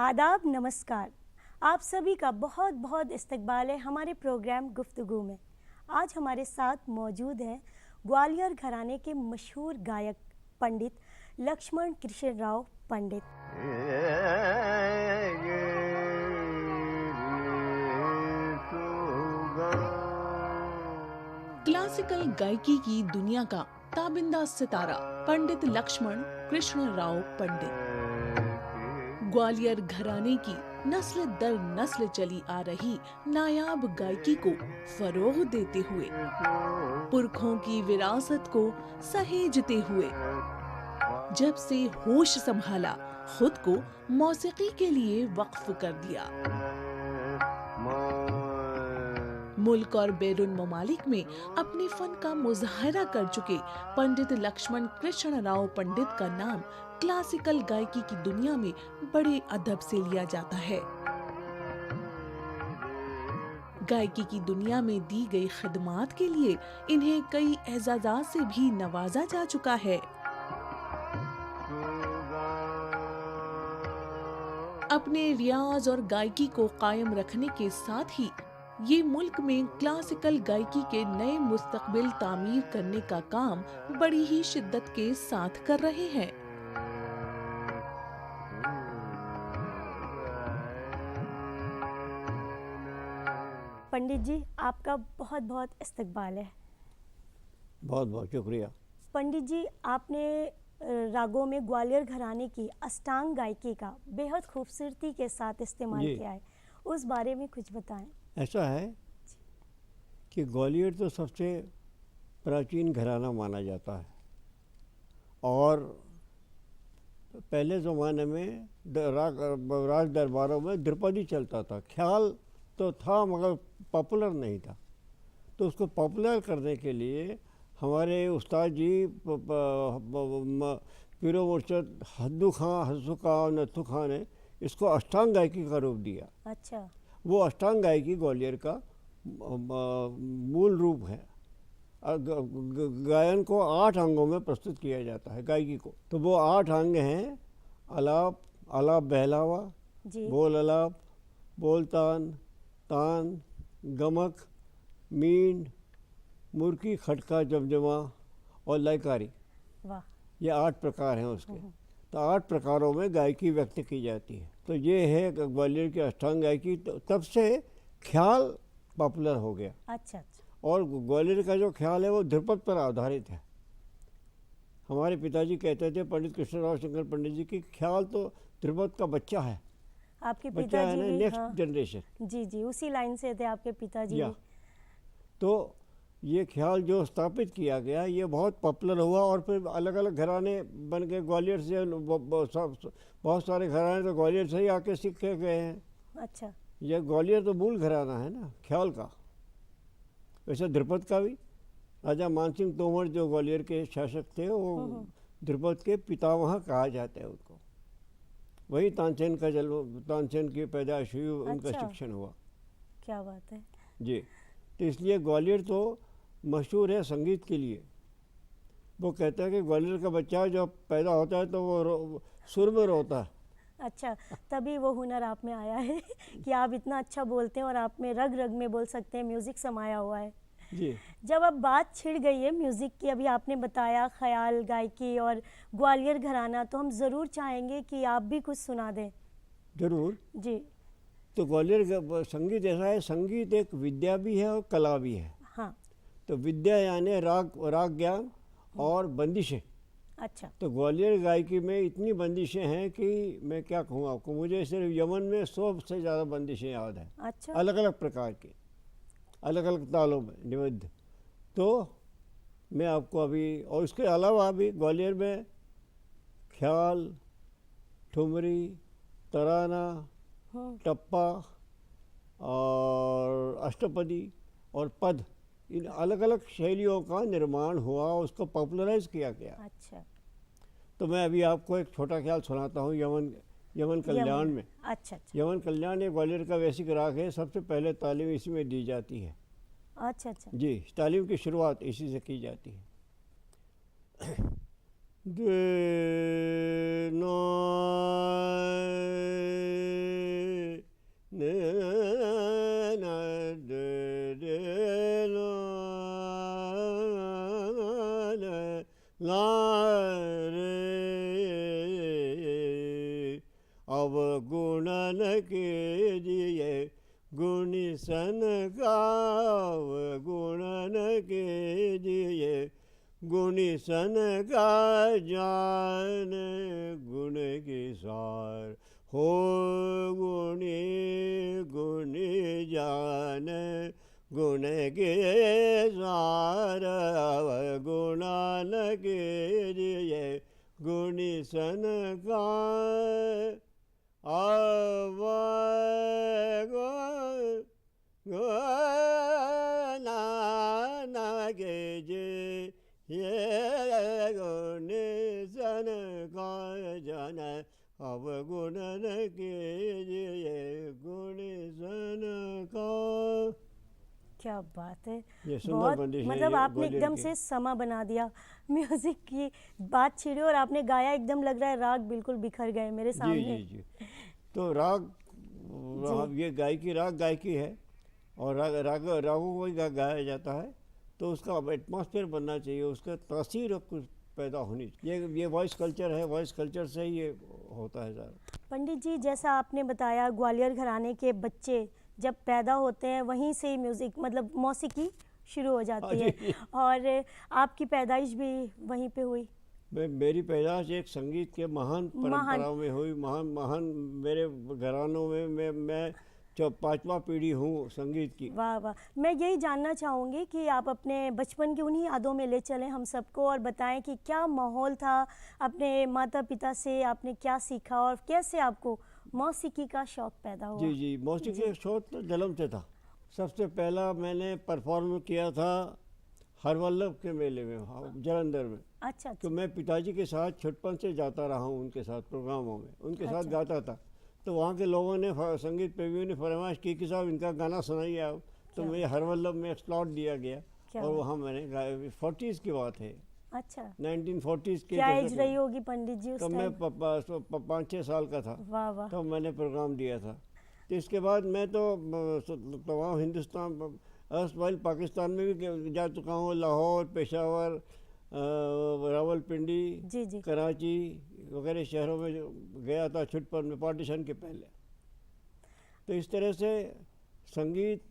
आदाब, नमस्कार। आप सभी का बहुत बहुत इस्तकबाल है हमारे प्रोग्राम गुफ्तगू में। आज हमारे साथ मौजूद हैं ग्वालियर घराने के मशहूर गायक पंडित लक्ष्मण कृष्ण राव पंडित। क्लासिकल गायकी की दुनिया का ताबिंदा सितारा पंडित लक्ष्मण कृष्ण राव पंडित ग्वालियर घराने की नस्ल दर नस्ल चली आ रही नायाब गायकी को फरोग देते हुए, पुरखों की विरासत को सहेजते हुए, जब से होश संभाला खुद को मौसीकी के लिए वक्फ कर दिया। मुल्क और बैरून ममालिक में अपने फन का मुजाहरा कर चुके पंडित लक्ष्मण कृष्ण राव पंडित का नाम क्लासिकल गायकी की दुनिया में बड़े अदब से लिया जाता है। गायकी की दुनिया में दी गई खिदमात के लिए इन्हें कई एजाज़ात से भी नवाजा जा चुका है। अपने रियाज और गायकी को कायम रखने के साथ ही ये मुल्क में क्लासिकल गायकी के नए मुस्तकबिल तामीर करने का काम बड़ी ही शिद्दत के साथ कर रहे हैं। पंडित जी, आपका बहुत बहुत इस्तकबाल है। बहुत बहुत शुक्रिया। पंडित जी, आपने रागों में ग्वालियर घराने की अष्टांग गायकी का बेहद खूबसूरती के साथ इस्तेमाल किया है, उस बारे में कुछ बताएं। ऐसा है कि ग्वालियर तो सबसे प्राचीन घराना माना जाता है और पहले ज़माने में राज दरबारों में द्रुपदी चलता था। ख्याल तो था मगर पॉपुलर नहीं था, तो उसको पॉपुलर करने के लिए हमारे उस्ताद जी पीरो मुर्शद हद्दू खां, हस्सू खां और नत्थू खां ने इसको अष्टांग गायकी का रूप दिया। अच्छा। वो अष्टांग गायकी ग्वालियर का मूल रूप है। गायन को 8 अंगों में प्रस्तुत किया जाता है गायकी को। तो वो 8 अंग हैं: आलाप, आलाप बहलावा, बोल आलाप, बोल तान, तान, गमक, मीन, मुर्की, खटका, जमजमा और लयकारी। वाह। ये 8 प्रकार हैं उसके। तो 8 प्रकारों में गायकी व्यक्त की जाती है। तो ये है ग्वालियर की अष्टांग गायकी। तो तब से ख्याल पॉपुलर हो गया। अच्छा। और ग्वालियर का जो ख्याल है वो ध्रुपद पर आधारित है। हमारे पिताजी कहते थे, पंडित कृष्णराव शंकर पंडित जी, की ख्याल तो ध्रुपद का बच्चा है। आपके बच्चा पिताजी है ना, नेक्स्ट जनरेशन। जी, उसी लाइन से थे आपके पिताजी भी। तो ये ख्याल जो स्थापित किया गया ये बहुत पॉपुलर हुआ और फिर अलग अलग घराने बन गए। ग्वालियर से बहुत सारे घराने तो ग्वालियर से ही आके सीखे गए हैं। अच्छा। ये ग्वालियर तो मूल घराना है ना ख्याल का। वैसे ध्रुपद का भी राजा मानसिंह तोमर जो ग्वालियर के शासक थे वो ध्रुपद के पितामह कहा जाता है उनको। वही तानसेन का जन्म, तानसेन की पैदाइश हुई, उनका शिक्षण हुआ। क्या बात है जी। तो इसलिए ग्वालियर तो मशहूर है संगीत के लिए। वो कहता है कि ग्वालियर का बच्चा जब पैदा होता है तो वो सुर में रोता है। अच्छा, तभी वो हुनर आप में आया है कि आप इतना अच्छा बोलते हैं और आप में रग रग में बोल सकते हैं, म्यूज़िक समाया हुआ है जी। जब अब बात छिड़ गई है म्यूज़िक की, अभी आपने बताया ख्याल गायकी और ग्वालियर घराना, तो हम ज़रूर चाहेंगे कि आप भी कुछ सुना दें। जरूर जी। तो ग्वालियर का संगीत ऐसा है, संगीत एक विद्या भी है और कला भी है। हाँ। तो विद्या यानी राग ज्ञान और बंदिशें। अच्छा। तो ग्वालियर गायकी में इतनी बंदिशें हैं कि मैं क्या कहूँ आपको। मुझे सिर्फ यमन में 100 से ज़्यादा बंदिशें याद हैं। अच्छा। अलग अलग प्रकार की, अलग अलग तालों में निबद्ध। तो मैं आपको अभी, और इसके अलावा भी ग्वालियर में ख्याल, ठुमरी, तराना, टप्पा और अष्टपदी और पद, इन अलग अलग शैलियों का निर्माण हुआ, उसको पॉपुलराइज किया गया। अच्छा। तो मैं अभी आपको एक छोटा ख्याल सुनाता हूँ यमन कल्याण में। अच्छा। यमन कल्याण एक ग्वालियर का वैसिक राग है। सबसे पहले तालीम इसी में दी जाती है। अच्छा। जी, तालीम की शुरुआत इसी से की जाती है। दे रे अवगुणन कीजिए गुणी सन का अवगुणन कीजिए गुणी सन का जान गुण की सार हो गुणी गुणी जान गुण के सार अवगुणन कीजिए गुणी सन का अवगुणन कीजिए ये गुणी सन का जन अवगुणन कीजिए गुणी सन का। क्या बात है, ये सुंदर बहुत बंदिश है मतलब ये आपने ग्वालियर एकदम की। से समा बना दिया। म्यूजिक की बात छिड़ी और आपने गाया, एकदम लग रहा है राग बिल्कुल बिखर गए मेरे जी सामने। जी जी। तो राग ये गायकी राग गायकी है और रागों को ही गाया जाता है, तो उसका एटमॉस्फेयर बनना चाहिए, उसका तासीर कुछ पैदा होनी चाहिए। ये वॉइस कल्चर है, वॉइस कल्चर से ही ये होता है सारा। पंडित जी, जैसा आपने बताया ग्वालियर घराने के बच्चे जब पैदा होते हैं वहीं से ही म्यूज़िक मतलब मौसीकी शुरू हो जाती है, और आपकी पैदाइश भी वहीं पे हुई। मेरी पैदाइश एक संगीत के महान परंपराओं में हुई, महान मेरे घरानों में मैं जो पांचवा पीढ़ी हूँ संगीत की। वाह वाह, मैं यही जानना चाहूँगी कि आप अपने बचपन की उन्हीं यादों में ले चलें हम सबको और बताएं कि क्या माहौल था, अपने माता पिता से आपने क्या सीखा और कैसे आपको मौसीकी का शौक़ पैदा हुआ। जी जी, मौसीकी का शौक़ तो जन्म से था। सबसे पहला मैंने परफॉर्म किया था हरवल्लभ के मेले में जलंधर में। अच्छा। तो मैं पिताजी के साथ छुटपन से जाता रहा हूँ, उनके साथ प्रोग्रामों में उनके साथ गाता था। तो वहाँ के लोगों ने संगीत प्रेमियों ने फरमाइश की कि साहब इनका गाना सुनाइए आप। तो मुझे हरवल्लभ में एक स्लॉट दिया गया और वहाँ मैंने गाया। 40s की बात है। अच्छा, 1940s के। क्या एज रही होगी पंडित जी उस तो मैं 5-6 साल का था। वाह वाह। तो मैंने प्रोग्राम दिया था। तो इसके बाद मैं तो तमाम हिंदुस्तान वाइल पाकिस्तान में भी जा चुका हूँ, लाहौर, पेशावर, रावलपिंडी, जी जी, कराची वगैरह शहरों में गया था छुटपन में, पार्टीशन के पहले। तो इस तरह से संगीत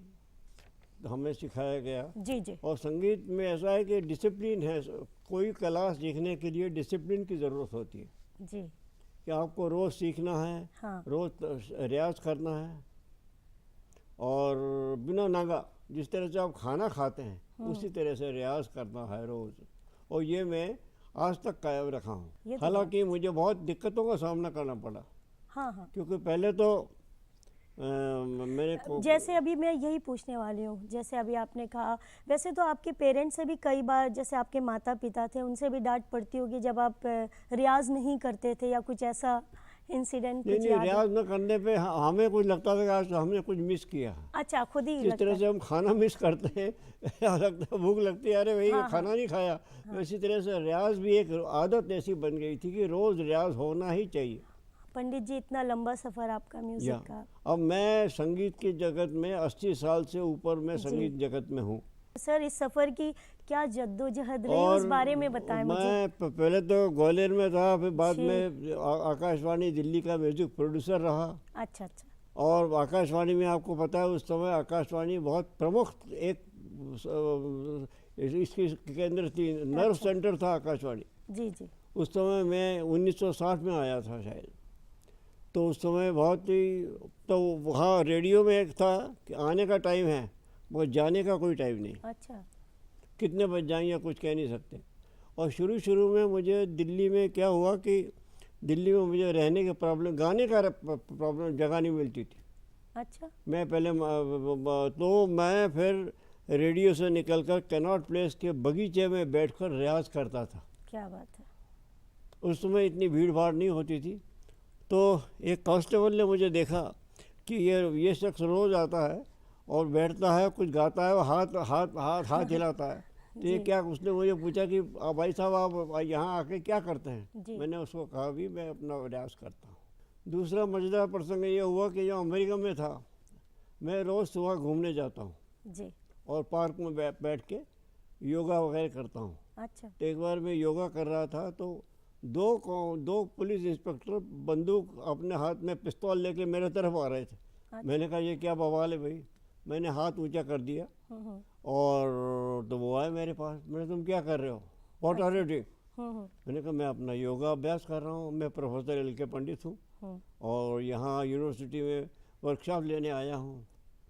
हमें सिखाया गया। जी जी। और संगीत में ऐसा है कि डिसिप्लिन है, कोई कला सीखने के लिए डिसिप्लिन की ज़रूरत होती है जी, कि आपको रोज़ सीखना है, हाँ। रोज़ रियाज करना है, और बिना नागा जिस तरह से आप खाना खाते हैं उसी तरह से रियाज करना है रोज़। और ये मैं आज तक कायम रखा हूँ। हालांकि मुझे बहुत दिक्कतों का सामना करना पड़ा। हाँ हाँ, क्योंकि पहले तो मैंने जैसे अभी मैं यही पूछने वाली हूँ, जैसे अभी आपने कहा, वैसे तो आपके पेरेंट्स से भी कई बार, जैसे आपके माता पिता थे, उनसे भी डांट पड़ती होगी जब आप रियाज नहीं करते थे या कुछ ऐसा इंसिडेंट? नहीं, रियाज न करने पे हमें कुछ लगता था कि आज हमने कुछ मिस किया। अच्छा, खुद ही जिस तरह से हम खाना मिस करते हैं, लगता है भूख लगती है, अरे भाई खाना नहीं खाया। इसी तरह से रियाज भी एक आदत ऐसी बन गई थी कि रोज़ रियाज होना ही चाहिए। पंडित जी, इतना लंबा सफ़र आपका म्यूज़िक का। अब मैं संगीत की जगत में 80 साल से ऊपर मैं संगीत जगत में हूँ। सर, इस सफ़र की क्या जद्दोजहद रही, उस बारे में बताएं मुझे। मैं पहले तो ग्वालियर में था, फिर बाद में आकाशवाणी दिल्ली का म्यूजिक प्रोड्यूसर रहा। अच्छा अच्छा। और आकाशवाणी में आपको पता है उस समय आकाशवाणी बहुत प्रमुख एक इसकी केंद्र थी, नर्व सेंटर था आकाशवाणी। जी जी। उस समय मैं 1960 में आया था शायद। तो उस समय बहुत ही, तो वहाँ रेडियो में एक था कि आने का टाइम है, वो जाने का कोई टाइम नहीं। अच्छा। कितने बज जाएंगे या कुछ कह नहीं सकते। और शुरू में मुझे दिल्ली में क्या हुआ कि दिल्ली में मुझे रहने के प्रॉब्लम, गाने का प्रॉब्लम, जगह नहीं मिलती थी। अच्छा। मैं पहले तो मैं फिर रेडियो से निकलकर कैनॉट प्लेस के बगीचे में बैठकर रियाज करता था। क्या बात है। उस समय इतनी भीड़ भाड़ नहीं होती थी। तो एक कांस्टेबल ने मुझे देखा कि ये शख्स रोज़ आता है और बैठता है, कुछ गाता है, हाथ हिलाता है। तो ये क्या, उसने मुझे पूछा कि भाई साहब आप यहाँ आके क्या करते हैं? मैंने उसको कहा भी मैं अपना रियाज करता हूँ। दूसरा मज़ेदार प्रसंग ये हुआ कि जो अमेरिका में था, मैं रोज़ सुबह घूमने जाता हूँ जी, और पार्क में बैठ के योगा वगैरह करता हूँ। अच्छा। तो एक बार मैं योगा कर रहा था तो दो पुलिस इंस्पेक्टर बंदूक अपने हाथ में पिस्तौल लेके मेरे तरफ आ रहे थे। अच्छा। मैंने कहा ये क्या बवाल है भाई। मैंने हाथ ऊंचा कर दिया हम्म। और तो वो आए मेरे पास। मैंने तुम क्या कर रहे हो, व्हाट आर यू डूइंग। हम्म। मैंने कहा मैं अपना योगा अभ्यास कर रहा हूँ, मैं प्रोफेसर एल.के. पंडित हूँ और यहाँ यूनिवर्सिटी में वर्कशॉप लेने आया हूँ।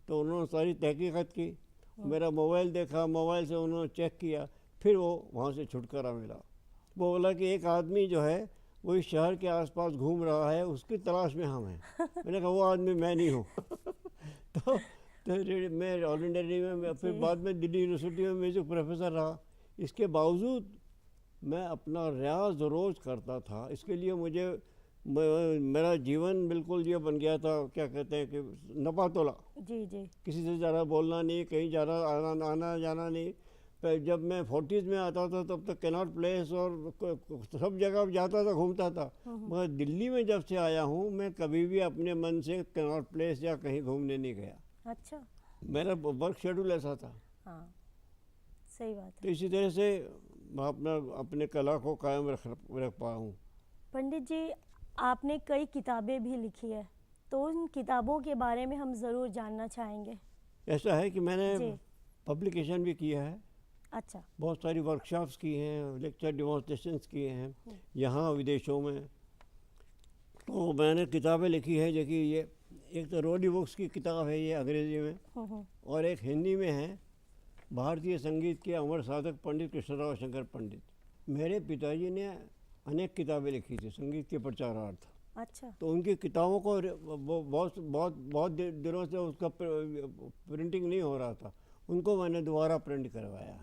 तो उन्होंने सारी तहकीकात की, मेरा मोबाइल देखा, मोबाइल से उन्होंने चेक किया, फिर वो वहाँ से छुटकारा मिला। वो बोला कि एक आदमी जो है वो इस शहर के आसपास घूम रहा है, उसकी तलाश में हम हैं। मैंने कहा वो आदमी मैं नहीं हूँ। तो मैं ऑल इंडिया रेडियो में, फिर बाद में दिल्ली यूनिवर्सिटी में म्यूजिक प्रोफेसर रहा। इसके बावजूद मैं अपना रियाज रोज़ करता था। इसके लिए मुझे मेरा जीवन बिल्कुल ये बन गया था, क्या कहते हैं कि नपातोला। जी जी। किसी से ज़्यादा बोलना नहीं, कहीं ज़्यादा आना जाना नहीं। पर जब मैं 40s में आता था तब तक कैनॉट प्लेस और सब जगह जाता था, घूमता था। मगर दिल्ली में जब से आया हूँ मैं कभी भी अपने मन से कैनॉट प्लेस या कहीं घूमने नहीं गया। अच्छा। मेरा वर्क शेड्यूल ऐसा था। हाँ, सही बात तो है। इसी तरह से मैं अपने कला को कायम रख पाया हूँ। पंडित जी, आपने कई किताबें भी लिखी है, तो उन किताबों के बारे में हम ज़रूर जानना चाहेंगे। ऐसा है कि मैंने जी। पब्लिकेशन भी किया है, अच्छा। बहुत सारी वर्कशॉप्स की हैं, लेक्चर डेमोन्स्ट्रेशंस किए हैं यहाँ विदेशों में। तो मैंने किताबें लिखी है, देखिए ये एक तो रोडी बुक्स की किताब है, ये अंग्रेजी में, और एक हिंदी में है, भारतीय संगीत के अमर साधक पंडित कृष्णराव शंकर पंडित। मेरे पिताजी ने अनेक किताबें लिखी थी संगीत के प्रचारार्थ। अच्छा। तो उनकी किताबों को बहुत दिनों से उसका प्रिंटिंग नहीं हो रहा था, उनको मैंने दोबारा प्रिंट करवाया।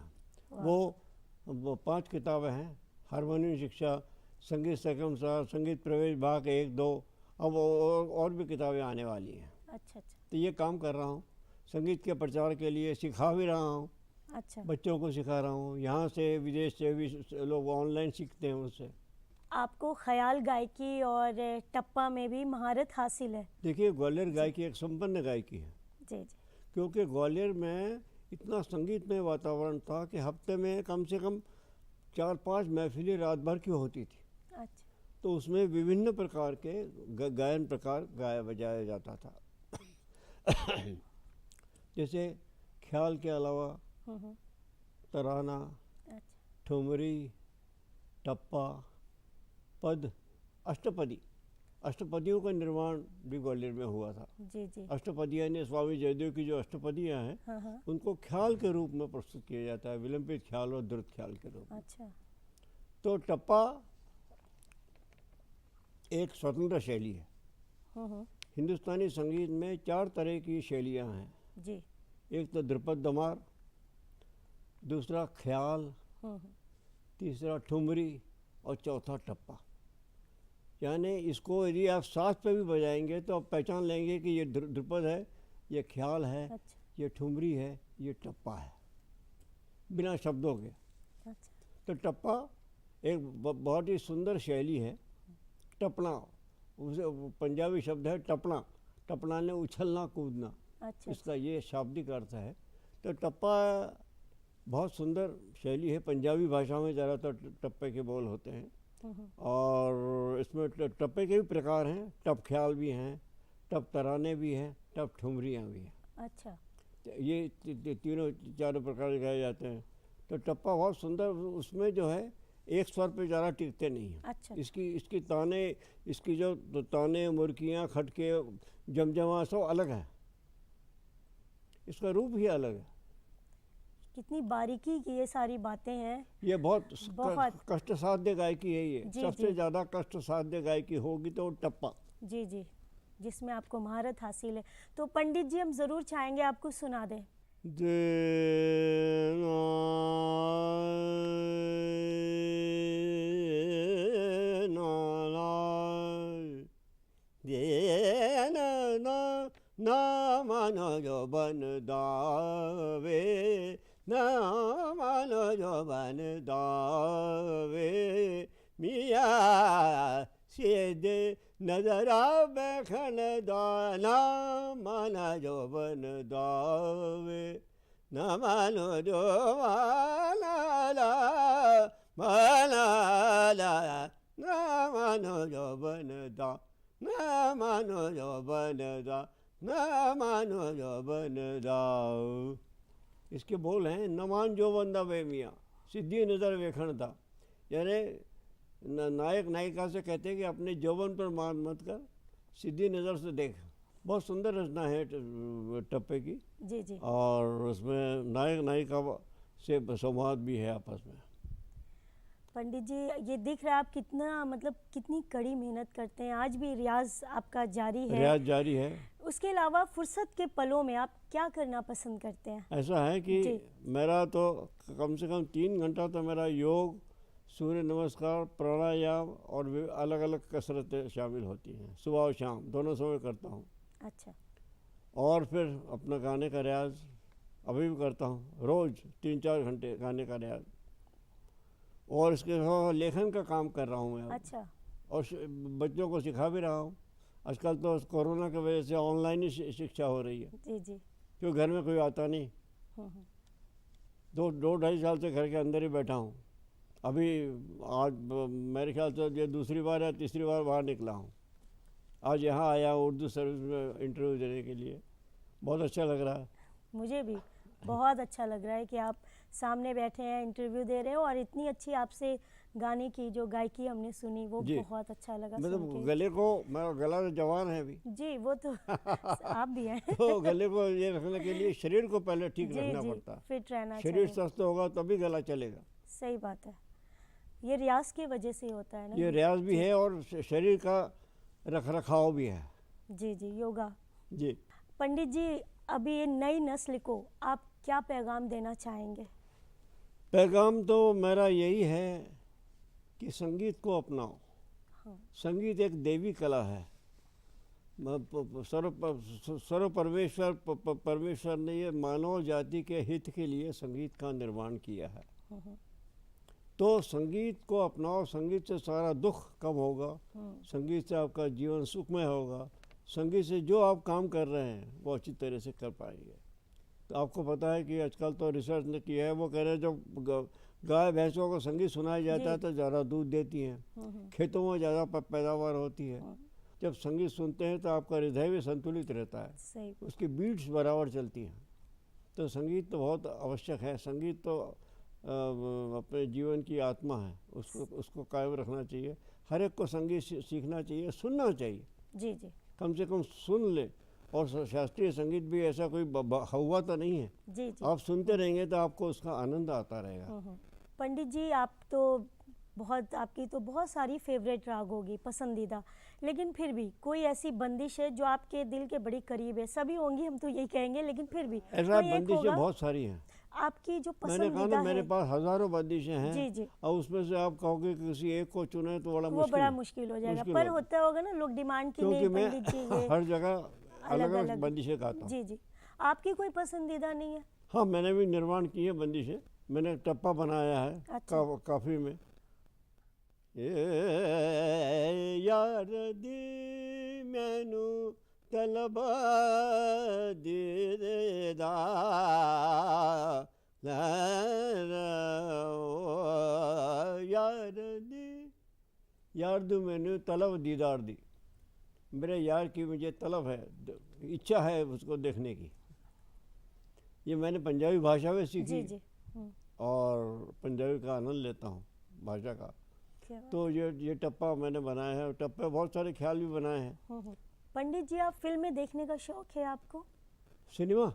वो 5 किताबें हैं, हारमोनियम शिक्षा, संगीत सकम सार, संगीत प्रवेश भाग 1-2, अब और भी किताबें आने वाली हैं। अच्छा अच्छा। तो ये काम कर रहा हूँ, संगीत के प्रचार के लिए सिखा भी रहा हूँ। अच्छा। बच्चों को सिखा रहा हूँ, यहाँ से विदेश से भी लोग ऑनलाइन सीखते हैं उससे। आपको ख्याल गायकी और टप्पा में भी महारत हासिल है। देखिए, ग्वालियर गायकी एक संपन्न गायकी है, जी जी। क्योंकि ग्वालियर में इतना संगीतमय वातावरण था कि हफ्ते में कम से कम 4-5 महफिलें रात भर की होती थी। अच्छा। तो उसमें विभिन्न प्रकार के गायन प्रकार बजाया जाता था। जैसे ख्याल के अलावा तराना, अच्छा। ठुमरी, टप्पा, पद, अष्टपदी। अष्टपदियों का निर्माण भी ग्वालियर में हुआ था। जी जी। अष्टपदी यानी स्वामी जयदेव की जो अष्टपदियाँ हैं, हाँ। उनको ख्याल के रूप में प्रस्तुत किया जाता है, विलंबित ख्याल और द्रुत ख्याल के रूप में। अच्छा। तो टप्पा एक स्वतंत्र शैली है। हिंदुस्तानी संगीत में 4 तरह की शैलियाँ हैं। जी। एक तो ध्रुपद दमार, दूसरा ख्याल, तीसरा ठुमरी और चौथा टप्पा। यानी इसको यदि आप साथ पे भी बजाएंगे तो आप पहचान लेंगे कि ये ध्रुपद है, ये ख्याल है, अच्छा। ये ठुमरी है, ये टप्पा है, बिना शब्दों के। अच्छा। तो टप्पा एक बहुत ही सुंदर शैली है। टपना, उसे पंजाबी शब्द है टपना। टपना ने उछलना कूदना, अच्छा। इसका ये शाब्दिक अर्थ है। तो टप्पा बहुत सुंदर शैली है। पंजाबी भाषा में ज़्यादातर टप्पे के बोल होते हैं, और इसमें टप्पे के भी प्रकार हैं। टप ख्याल भी हैं, टप तराने भी हैं, टप ठुमरियाँ भी हैं। अच्छा। ये तीनों 4 प्रकार गाए जाते हैं। तो टप्पा बहुत सुंदर, उसमें जो है एक स्वर पे ज़्यादा टिकते नहीं हैं। अच्छा। इसकी ताने, इसकी जो ताने, मुर्कियाँ, खटके, जमजमा सब अलग है, इसका रूप ही अलग है। कितनी बारीकी की ये सारी बातें हैं। ये बहुत कष्ट साध्य गायकी है। ये जी, सबसे जी। ज़्यादा कष्ट साध्य गायकी होगी तो टप्पा। जी जी, जिसमें आपको महारत हासिल है। तो पंडित जी, हम ज़रूर चाहेंगे आपको सुना दें। ना मानो जो बन दावे, ना मानो जो बन दावे, मिया सिद नजरा बखन दाना, माना जो बन दावे। न मानो जो मानाला मानाला न मानो जो बनदा न मानो जो बनदा न मानो जो बनदा। इसके बोल हैं न मान जो बंदा वे मियाँ सीधी नज़र वेखण था, यानी नायक नायिका से कहते हैं कि अपने जौवन पर मान मत कर, सीधी नज़र से देख। बहुत सुंदर रचना है टप्पे की। जी जी। और उसमें नायक नायिका से संवाद भी है आपस में। पंडित जी, ये दिख रहा है आप कितना मतलब कितनी कड़ी मेहनत करते हैं। आज भी रियाज आपका जारी है? रियाज जारी है। उसके अलावा फुर्सत के पलों में आप क्या करना पसंद करते हैं? ऐसा है कि जी। मेरा तो कम से कम 3 घंटा तो मेरा योग, सूर्य नमस्कार, प्राणायाम और अलग अलग कसरतें शामिल होती हैं। सुबह और शाम दोनों समय करता हूँ। अच्छा। और फिर अपना गाने का रियाज अभी भी करता हूँ, रोज़ 3-4 घंटे गाने का रियाज। और इसके अलावा लेखन का काम कर रहा हूँ मैं अब। अच्छा। और बच्चों को सिखा भी रहा हूँ। आजकल तो कोरोना की वजह से ऑनलाइन ही शिक्षा हो रही है, जी जी। क्योंकि घर में कोई आता नहीं। हम्म। 2-2.5 साल से घर के अंदर ही बैठा हूँ। अभी आज मेरे ख्याल से ये दूसरी बार या तीसरी बार बाहर निकला हूँ। आज यहाँ आया हूँ उर्दू सर्विस में इंटरव्यू देने के लिए। बहुत अच्छा लग रहा है। मुझे भी बहुत अच्छा लग रहा है कि आप सामने बैठे हैं, इंटरव्यू दे रहे हो, और इतनी अच्छी आपसे गाने की जो गायकी हमने सुनी वो जी। बहुत अच्छा लगा सुन मतलब के। गले को, मेरा गला तो जवान है अभी। जी, वो तो आप भी हैं। तो गले को ये रखने के लिए शरीर को पहले ठीक जी रखना जी, पड़ता है। फिट रहना शरीर चाहिए। स्वस्थ होगा तभी गला चलेगा। सही बात है। ये रियाज की वजह से होता है ना? ये रियाज भी है और शरीर का रख रखाव भी है। जी जी, योगा। जी। पंडित जी, अभी ये नई नस्ल को आप क्या पैगाम देना चाहेंगे? पैगाम तो मेरा यही है कि संगीत को अपनाओ। हाँ। संगीत एक देवी कला है। सर्व परमेश्वर ने ये मानव जाति के हित के लिए संगीत का निर्माण किया है। तो संगीत को अपनाओ। संगीत से सारा दुख कम होगा, संगीत से आपका जीवन सुखमय होगा, संगीत से जो आप काम कर रहे हैं वो अच्छी तरह से कर पाएंगे। तो आपको पता है कि आजकल तो रिसर्च ने किया है, वो कह रहे हैं जब गाय भैंसों को संगीत सुनाया जाता है तो ज़्यादा दूध देती हैं, खेतों में ज़्यादा पैदावार होती है। जब संगीत सुनते हैं तो आपका हृदय भी संतुलित रहता है, सही। उसकी बीट्स बराबर चलती हैं। तो संगीत तो बहुत आवश्यक है। संगीत तो अपने जीवन की आत्मा है, उसको कायम रखना चाहिए। हर एक को संगीत सीखना चाहिए, सुनना चाहिए। जी जी। कम से कम सुन ले। और शास्त्रीय संगीत भी ऐसा कोई हुआ तो नहीं है। जी जी। आप सुनते रहेंगे तो आपको उसका आनंद आता रहेगा। पंडित जी, आपकी तो बहुत सारी फेवरेट राग होगी, पसंदीदा, लेकिन फिर भी कोई ऐसी बंदिश है जो आपके दिल के बड़ी करीब है? सभी होंगी, हम तो यही कहेंगे, लेकिन फिर भी ऐसा बंदिशें बहुत सारी हैं आपकी जो मैंने कहा पसंदीदा ना, है? मेरे पास हजारों बंदिशें हैं। जी जी। और उसमें से आप कहोगे कि किसी एक को चुने तो वो बड़ा मुश्किल हो जाएगा। पर होता होगा ना, लोग डिमांड की क्योंकि नहीं मैं पंडित जी ये हर जगह अलग अलग बंदिशें गाता हूँ। जी जी। आपकी कोई पसंदीदा नहीं है? हाँ, मैंने भी निर्माण की है बंदिशें। मैंने टप्पा बनाया है। अच्छा। काफी में यार दी मैनू तलबा दीदा यार दू मैनू तलब दीदार दी। मेरे यार की मुझे तलब है, इच्छा है उसको देखने की। ये मैंने पंजाबी भाषा में सीखी। जी जी। और पंजाबी का आनंद लेता हूँ भाषा का। तो ये टप्पा मैंने बनाया है। टप्पे बहुत सारे ख्याल भी बनाए हैं। पंडित जी, आप फिल्में देखने का शौक है आपको? सिनेमा?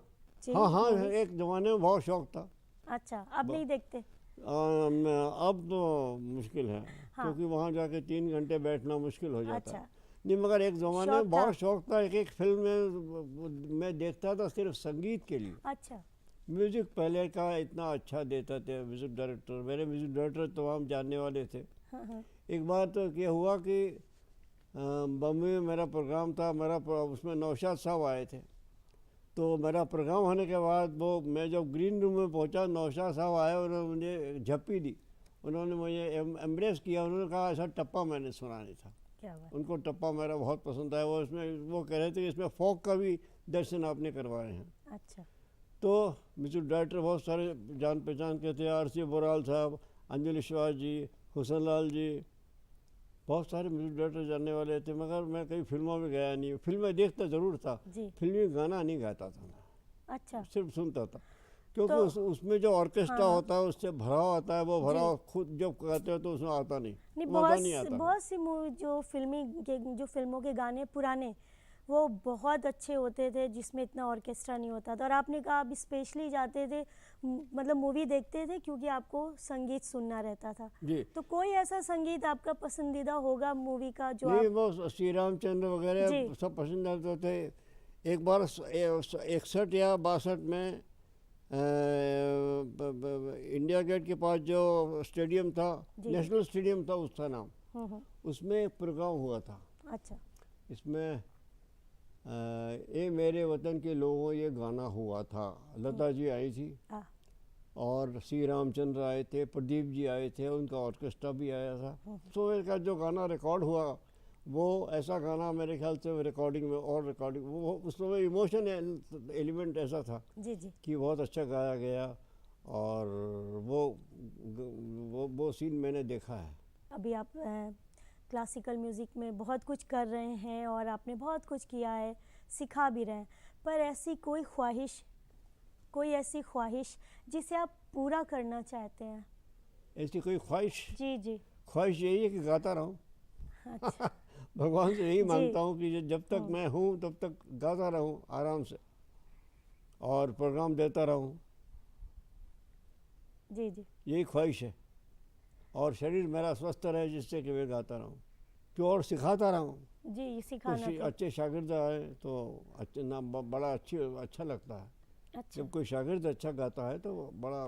हाँ हाँ, एक जमाने में बहुत शौक था। अच्छा, अब नहीं देखते? अब तो मुश्किल है। हाँ। क्योंकि वहाँ जाके 3 घंटे बैठना मुश्किल हो जाता अच्छा। है। नहीं, मगर एक ज़माने में बहुत शौक था। एक फिल्म में मैं देखता था सिर्फ संगीत के लिए। अच्छा। म्यूज़िक पहले का इतना अच्छा देते थे म्यूज़िक डायरेक्टर। मेरे म्यूज़िक डायरेक्टर तमाम जानने वाले थे। एक बार तो क्या हुआ कि बम्बई में मेरा प्रोग्राम था। उसमें नौशाद साहब आए थे। तो मेरा प्रोग्राम होने के बाद मैं जब ग्रीन रूम में पहुंचा, नौशाद साहब आए, उन्होंने मुझे झप्पी दी, उन्होंने मुझे एम्ब्रेस किया। उन्होंने कहा ऐसा टप्पा मैंने सुना नहीं था। क्या बात? उनको टप्पा मेरा बहुत पसंद आया। वो कह रहे थे कि इसमें फोक का भी दर्शन आपने करवाए हैं। अच्छा। तो म्यूजिक डायरेक्टर बहुत सारे जान पहचान के थे, आर सी बोराल साहब, अंजलि श्वास जी, हुसन लाल जी, बहुत सारे म्यूजिक डायरेक्टर जानने वाले थे, मगर मैं कई फिल्मों में गया नहीं। फिल्में देखता ज़रूर था, जी। फिल्मी गाना नहीं गाता था मैं, अच्छा। सिर्फ सुनता था, क्योंकि तो उसमें जो ऑर्केस्ट्रा हाँ। होता है उससे भराव आता है, वो जी। भराव खुद जब गाते हो तो उसमें आता नहीं, नहीं, मज़ा नहीं आता। बहुत सी मूवी जो फिल्मों के गाने पुराने वो बहुत अच्छे होते थे, जिसमें इतना ऑर्केस्ट्रा नहीं होता था। और आपने कहा आप स्पेशली जाते थे, मतलब मूवी देखते थे क्योंकि आपको संगीत सुनना रहता था। जी। तो कोई ऐसा संगीत आपका पसंदीदा होगा मूवी का जो नहीं, आप? वो श्री रामचंद्र वगैरह जी। सब पसंद आते थे। एक बार 61 या 62 में इंडिया गेट के पास जो स्टेडियम था, जी। नेशनल स्टेडियम था उसका नाम, हम्म। उसमें एक प्रोग्राम हुआ था। अच्छा। इसमें ए मेरे वतन के लोगों ये गाना हुआ था। लता जी आई थी हाँ। और श्री रामचंद्र आए थे, प्रदीप जी आए थे, उनका ऑर्केस्ट्रा भी आया था। तो का जो गाना रिकॉर्ड हुआ वो ऐसा गाना मेरे ख्याल से रिकॉर्डिंग में और रिकॉर्डिंग वो उसमें इमोशन एलिमेंट ऐसा था जी जी। कि बहुत अच्छा गाया गया। और वो सीन मैंने देखा है। अभी आप क्लासिकल म्यूज़िक में बहुत कुछ कर रहे हैं और आपने बहुत कुछ किया है, सिखा भी रहे हैं, पर ऐसी कोई ऐसी ख्वाहिश जिसे आप पूरा करना चाहते हैं? ऐसी कोई ख्वाहिश? जी जी। ख्वाहिश यही है कि गाता रहूं। अच्छा। भगवान से यही जी। मांगता हूँ कि जब तक मैं हूँ तब तक गाता रहूं आराम से और प्रोग्राम देता रहूं। जी जी। यही ख्वाहिश है। और शरीर मेरा स्वस्थ रहे जिससे कि मैं गाता रहूं, कि और सिखाता रहूं। जी, ये सिखाना कुछ तो। अच्छे शागिर्द आए तो अच्छे ना बड़ा अच्छा लगता है। अच्छा। जब कोई शागिर्द अच्छा गाता है तो बड़ा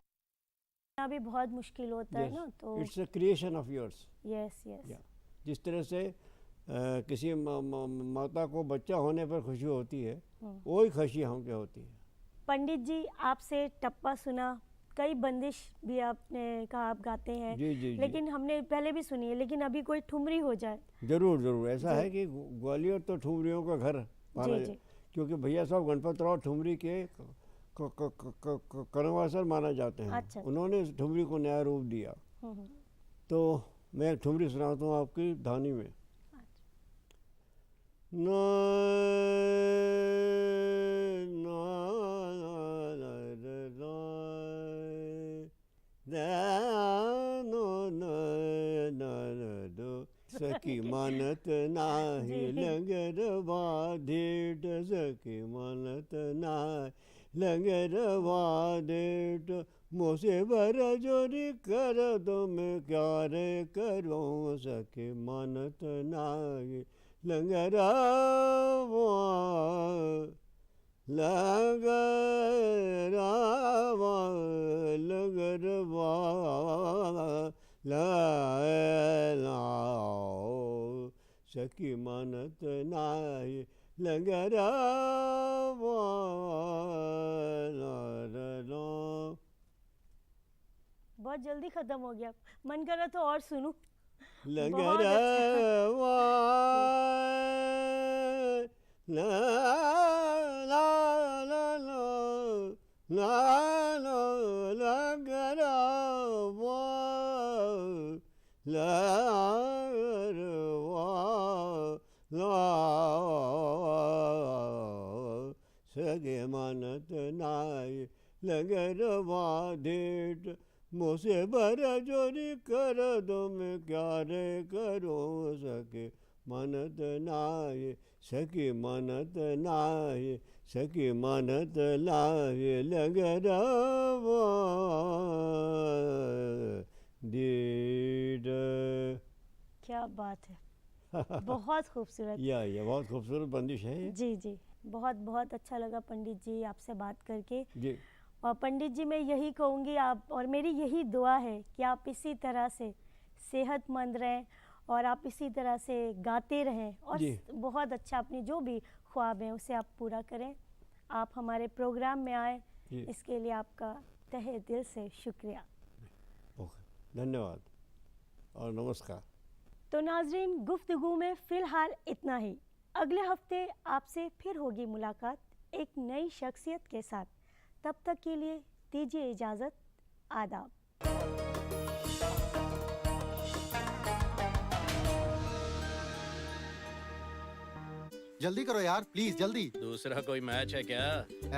भी बहुत मुश्किल होता है ना, तो it's a creation of yours. Yes yes. जिस तरह से किसी माता को बच्चा होने पर खुशी होती है, वही खुशी हमके होती है। पंडित जी, आपसे टप्पा सुना, कई बंदिश भी आपने कहा आप गाते हैं। जी जी जी। लेकिन हमने पहले भी सुनी है, लेकिन अभी कोई ठुमरी हो जाए। जरूर जरूर। ऐसा है कि ग्वालियर तो ठुमरियों का घर माना जी। क्योंकि भैया साहब गणपत राव ठुमरी के कनवासर माना जाते हैं। अच्छा। उन्होंने इस ठुमरी को नया रूप दिया। तो मैं एक ठुमरी सुनाता हूँ आपकी धानी में। ना सखी मानत नाही लंगर वाधेट, सखी मानत नाही लंगर वाधेट, मोसे भर जोरी कर दो मैं क्या रे करूं, सखी मानत नाही लंगर सखी मानत नाही लंगर बहुत जल्दी खत्म हो गया, मन कर रहा तो और सुनूं। लंगर सगे मानत नाय लंगर वाधेट, मोसे भर जोरी कर दो मैं क्या रे करूं, सके मानत नाय सखी मानत नाय, सखी मानत लाय लंगर वाधेट। क्या बात है, बहुत खूबसूरत। ये बहुत खूबसूरत बंदिश है ये। जी जी, बहुत बहुत अच्छा लगा पंडित जी आपसे बात करके। जी। और पंडित जी, मैं यही कहूँगी आप, और मेरी यही दुआ है कि आप इसी तरह से सेहतमंद रहें और आप इसी तरह से गाते रहें और बहुत अच्छा अपनी जो भी ख्वाब हैं उसे आप पूरा करें। आप हमारे प्रोग्राम में आए, इसके लिए आपका तहे दिल से शुक्रिया। धन्यवाद और नमस्कार। तो नाजरीन, गुफ्तगू में फ़िलहाल इतना ही। अगले हफ्ते आपसे फिर होगी मुलाकात एक नई शख्सियत के साथ। तब तक के लिए दीजिए इजाज़त। आदाब। जल्दी करो यार, प्लीज जल्दी। दूसरा कोई मैच है क्या?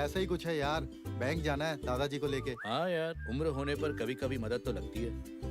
ऐसा ही कुछ है यार, बैंक जाना है दादाजी को लेके। हाँ यार, उम्र होने पर कभी कभी मदद तो लगती है।